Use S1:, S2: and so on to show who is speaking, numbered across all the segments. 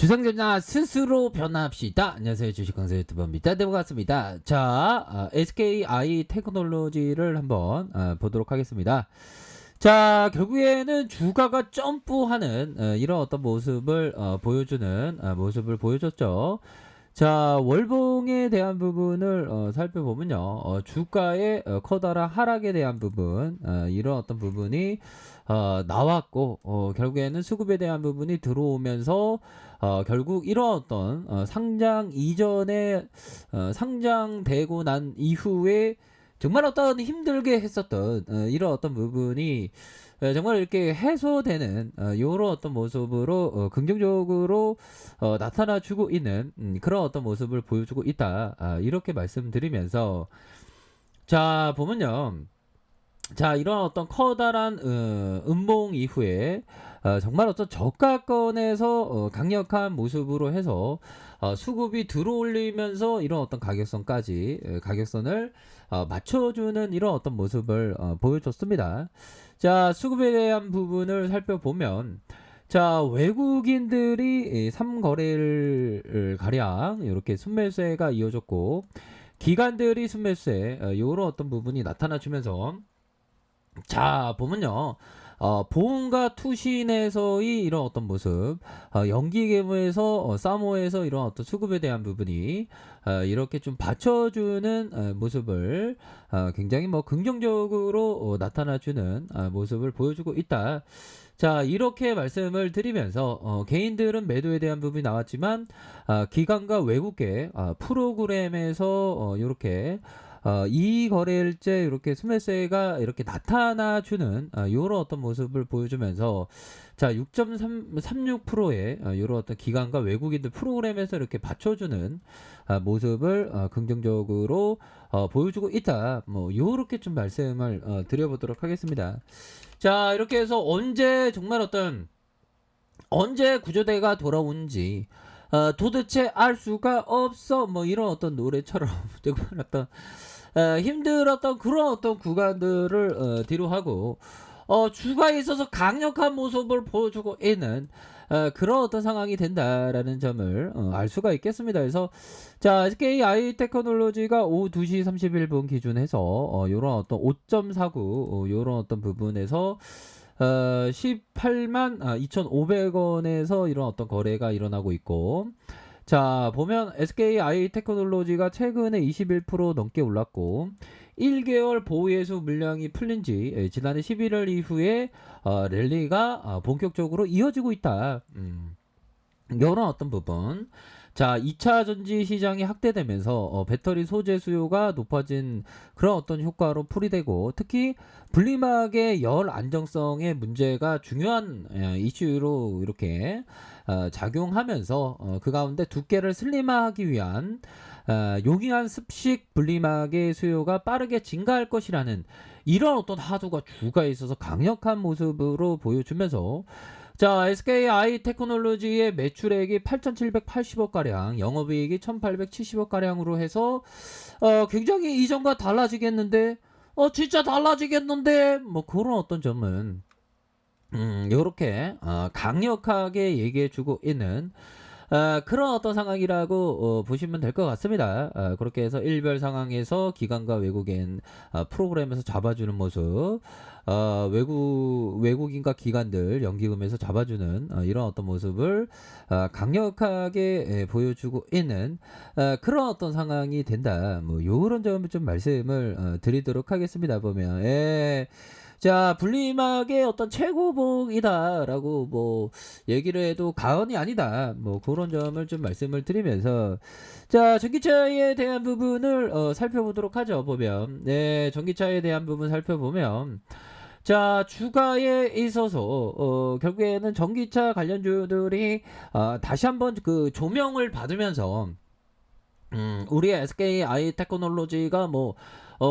S1: 주상전자 스스로 변화합시다. 안녕하세요. 주식강사 유튜버입니다. 네, 반갑습니다. 자, SKI 테크놀로지를 한번 보도록 하겠습니다. 자, 결국에는 주가가 점프하는 이런 어떤 모습을 보여주는 모습을 보여줬죠. 자, 월봉에 대한 부분을 살펴보면요. 주가의 커다란 하락에 대한 부분, 이런 어떤 부분이 나왔고, 결국에는 수급에 대한 부분이 들어오면서 결국 이런 어떤 상장 이전에 상장되고 난 이후에 정말 어떤 힘들게 했었던 이런 어떤 부분이 정말 이렇게 해소되는 이런 어떤 모습으로 긍정적으로 나타나주고 있는 그런 어떤 모습을 보여주고 있다. 이렇게 말씀드리면서 자 보면요. 자 이런 어떤 커다란 음봉 이후에 정말 어떤 저가권에서 강력한 모습으로 해서 수급이 들어올리면서 이런 어떤 가격선까지 가격선을 맞춰주는 이런 어떤 모습을 보여줬습니다. 자 수급에 대한 부분을 살펴보면 자 외국인들이 3거래를 가량 이렇게 순매수세가 이어졌고 기관들이 순매수세 이런 어떤 부분이 나타나주면서 자 보면요 보험과 투신에서의 이런 어떤 모습 연기계무에서 사모에서 이런 어떤 수급에 대한 부분이 이렇게 좀 받쳐주는 모습을 굉장히 뭐 긍정적으로 나타나주는 모습을 보여주고 있다. 자 이렇게 말씀을 드리면서 개인들은 매도에 대한 부분이 나왔지만 기관과 외국계 프로그램에서 이렇게 이 거래일째 이렇게 순매수가 이렇게 나타나주는 이런 어떤 모습을 보여주면서 자 6.36%의 이런 어떤 기관과 외국인들 프로그램에서 이렇게 받쳐주는 모습을 긍정적으로 보여주고 있다. 뭐 요렇게 좀 말씀을 드려보도록 하겠습니다. 자 이렇게 해서 언제 구조대가 돌아온지 도대체 알 수가 없어 뭐 이런 어떤 노래처럼 정말 어떤 힘들었던 그런 어떤 구간들을 뒤로 하고 주가에 있어서 강력한 모습을 보여주고 있는 그런 어떤 상황이 된다라는 점을 알 수가 있겠습니다. 그래서 자 SKI 테크놀로지가 오후 2시 31분 기준해서 요런 어떤 5.49 요런 어떤 부분에서 18만 2,500원에서 이런 어떤 거래가 일어나고 있고 자 보면 SKI 테크놀로지가 최근에 21% 넘게 올랐고 1개월 보유예수 물량이 풀린지 지난해 11월 이후에 랠리가 본격적으로 이어지고 있다. 이런 어떤 부분 자 2차 전지 시장이 확대되면서 배터리 소재 수요가 높아진 그런 어떤 효과로 풀이되고 특히 분리막의 열 안정성의 문제가 중요한 이슈로 이렇게 작용하면서 그 가운데 두께를 슬림화하기 위한 용이한 습식 분리막의 수요가 빠르게 증가할 것이라는 이런 어떤 하도가 주가에 있어서 강력한 모습으로 보여주면서 자 SKI 테크놀로지의 매출액이 8,780억가량 영업이익이 1,870억가량으로 해서 굉장히 이전과 달라지겠는데 진짜 달라지겠는데 뭐 그런 어떤 점은 요렇게 강력하게 얘기해주고 있는 그런 어떤 상황이라고 보시면 될 것 같습니다. 그렇게 해서 일별 상황에서 기관과 외국인 프로그램에서 잡아주는 모습 외국인과 기관들 연기금에서 잡아주는 이런 어떤 모습을 강력하게 보여주고 있는 그런 어떤 상황이 된다. 뭐 요런 점을 좀 말씀을 드리도록 하겠습니다. 보면 자 분리막의 어떤 최고봉이다라고 뭐 얘기를 해도 과언이 아니다. 뭐 그런 점을 좀 말씀을 드리면서 자 전기차에 대한 부분을 살펴보도록 하죠. 보면 전기차에 대한 부분 살펴보면 자 주가에 있어서 결국에는 전기차 관련주들이 다시 한번 그 조명을 받으면서 우리 SKI 테크놀로지가 뭐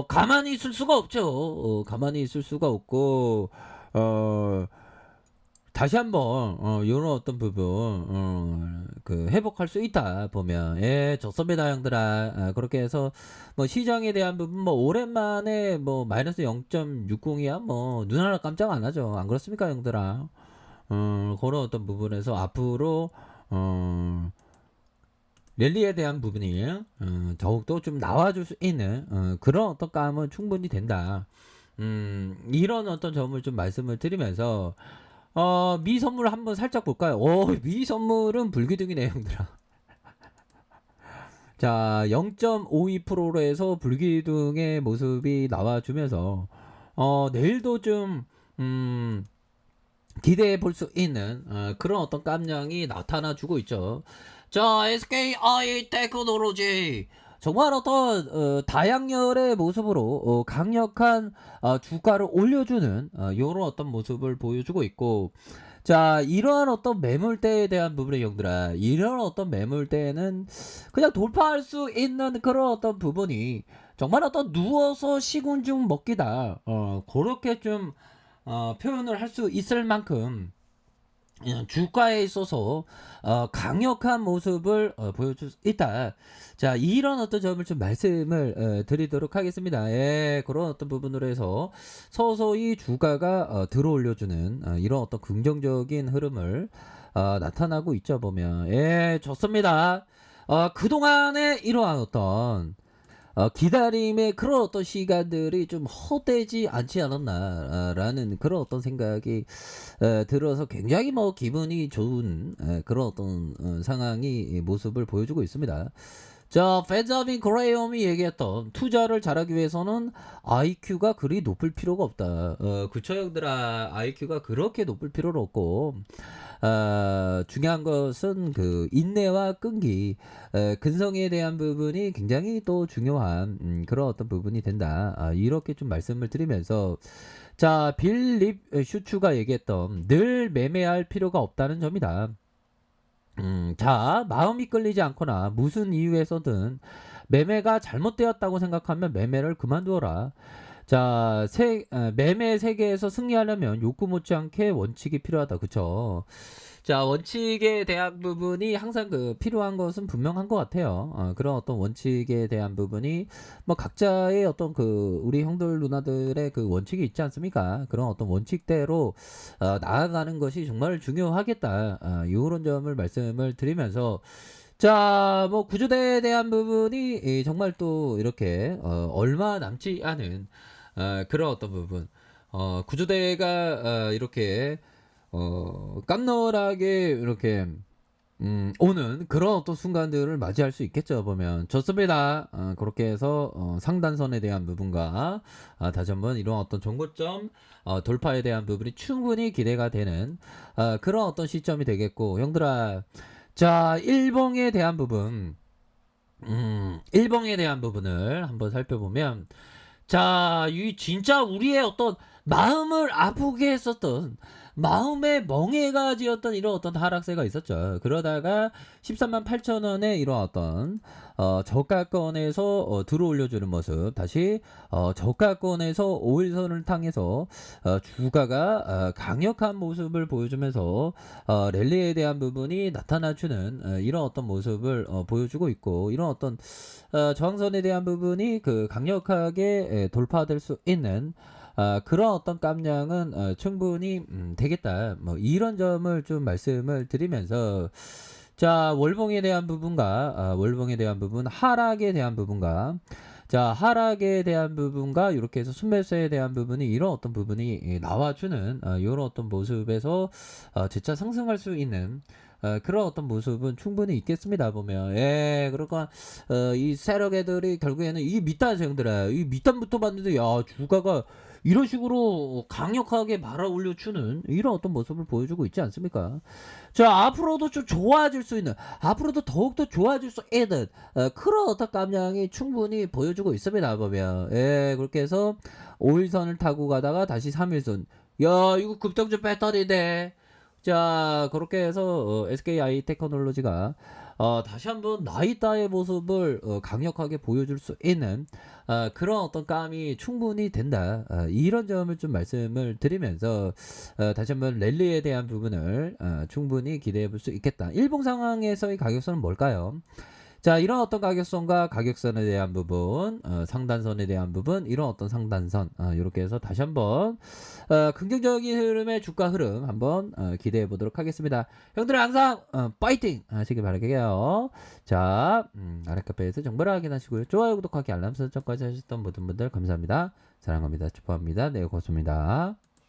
S1: 가만히 있을 수가 없죠. 가만히 있을 수가 없고 다시 한번 이런 어떤 부분 그 회복할 수 있다 보면 좋습니다 형들아. 그렇게 해서 뭐 시장에 대한 부분 뭐 오랜만에 뭐 마이너스 0.60이야 뭐 눈 하나 깜짝 안 하죠. 안 그렇습니까 형들아? 그런 어떤 부분에서 앞으로 어, 랠리에 대한 부분이 더욱더 좀 나와줄 수 있는 그런 어떤 감은 충분히 된다. 이런 어떤 점을 좀 말씀을 드리면서 미 선물 한번 살짝 볼까요? 미 선물은 불기둥이네요, 형들아. 자, 0.52%로 해서 불기둥의 모습이 나와주면서 내일도 좀 기대해 볼 수 있는 그런 어떤 깜냥이 나타나 주고 있죠. 자, SKI 테크놀로지 정말 어떤 다양열의 모습으로 강력한 주가를 올려주는 이런 어떤 모습을 보여주고 있고, 자, 이러한 어떤 매물대에 대한 부분의 형들아, 이런 어떤 매물대는 그냥 돌파할 수 있는 그런 어떤 부분이 정말 어떤 누워서 식은 죽 먹기다. 그렇게 좀 표현을 할 수 있을 만큼 주가에 있어서 강력한 모습을 보여줄 수 있다. 자, 이런 어떤 점을 좀 말씀을 드리도록 하겠습니다. 예, 그런 어떤 부분으로 해서 서서히 주가가 들어올려주는 이런 어떤 긍정적인 흐름을 나타나고 있죠, 보면. 예, 좋습니다. 그동안에 이러한 어떤 기다림의 그런 어떤 시간들이 좀 헛되지 않지 않았나라는 그런 어떤 생각이 들어서 굉장히 뭐 기분이 좋은 그런 어떤 상황이 모습을 보여주고 있습니다. 자, 벤자민 그레이엄이 얘기했던 투자를 잘하기 위해서는 IQ가 그리 높을 필요가 없다. 그쵸, 형들아. IQ가 그렇게 높을 필요는 없고, 중요한 것은 그 인내와 끈기, 근성에 대한 부분이 굉장히 또 중요한 그런 어떤 부분이 된다. 이렇게 좀 말씀을 드리면서, 자, 빌립 슈츠가 얘기했던 늘 매매할 필요가 없다는 점이다. 자, 마음이 끌리지 않거나 무슨 이유에서든 매매가 잘못되었다고 생각하면 매매를 그만두어라. 자, 매매 세계에서 승리하려면 욕구 못지않게 원칙이 필요하다. 그쵸? 자, 원칙에 대한 부분이 항상 그 필요한 것은 분명한 것 같아요. 그런 어떤 원칙에 대한 부분이 뭐 각자의 어떤 그 우리 형들 누나들의 그 원칙이 있지 않습니까? 그런 어떤 원칙대로 나아가는 것이 정말 중요하겠다. 이런 점을 말씀을 드리면서 자, 뭐 구조대에 대한 부분이 정말 또 이렇게 얼마 남지 않은 그런 어떤 부분, 구조대가 이렇게 깜놀하게 이렇게 오는 그런 어떤 순간들을 맞이할 수 있겠죠, 보면. 좋습니다. 그렇게 해서 상단선에 대한 부분과 다시 한번 이런 어떤 정고점 돌파에 대한 부분이 충분히 기대가 되는 그런 어떤 시점이 되겠고, 형들아, 자, 일봉에 대한 부분, 일봉에 대한 부분을 한번 살펴보면, 자, 이 진짜 우리의 어떤 마음을 아프게 했었던 마음의 멍해가 지었던 이런 어떤 하락세가 있었죠. 그러다가 13만 8천 원에 이런 어떤 저가권에서 들어올려주는 모습, 다시 저가권에서 5일선을 향해서 주가가 강력한 모습을 보여주면서 랠리에 대한 부분이 나타나주는 이런 어떤 모습을 보여주고 있고, 이런 어떤 저항선에 대한 부분이 그 강력하게 돌파될 수 있는 그런 어떤 깜냥은 충분히 되겠다. 뭐 이런 점을 좀 말씀을 드리면서, 자, 월봉에 대한 부분과 월봉에 대한 부분, 하락에 대한 부분과, 자, 하락에 대한 부분과 이렇게 해서 순매수에 대한 부분이 이런 어떤 부분이 나와주는 이런 어떤 모습에서 재차 상승할 수 있는 그런 어떤 모습은 충분히 있겠습니다, 보면. 예, 그러니까 이 세력 애들이 결국에는 이 밑단 생들아, 이 밑단부터 봤는데 야, 주가가 이런 식으로 강력하게 말아 올려주는 이런 어떤 모습을 보여주고 있지 않습니까? 자, 앞으로도 좀 좋아질 수 있는, 앞으로도 더욱더 좋아질 수 있는 그런 어떤 감량이 충분히 보여주고 있습니다, 보면. 예, 그렇게 해서 5일선을 타고 가다가 다시 3일선. 야, 이거 급등주 배터리네. 자, 그렇게 해서 SKI 테크놀로지가 다시 한번 나이다의 모습을 강력하게 보여줄 수 있는 그런 어떤 감이 충분히 된다. 이런 점을 좀 말씀을 드리면서 다시 한번 랠리에 대한 부분을 충분히 기대해 볼 수 있겠다. 일봉 상황에서의 가격선은 뭘까요? 자, 이런 어떤 가격선과 가격선에 대한 부분, 상단선에 대한 부분, 이런 어떤 상단선, 이렇게 해서 다시 한번 긍정적인 흐름의 주가 흐름 한번 기대해 보도록 하겠습니다. 형들 항상 파이팅 하시길 바랄게요. 자, 아래 카페에서 정보를 확인하시고요. 좋아요, 구독하기, 알람 설정까지 하셨던 모든 분들 감사합니다. 사랑합니다. 축복합니다. 네, 고맙습니다.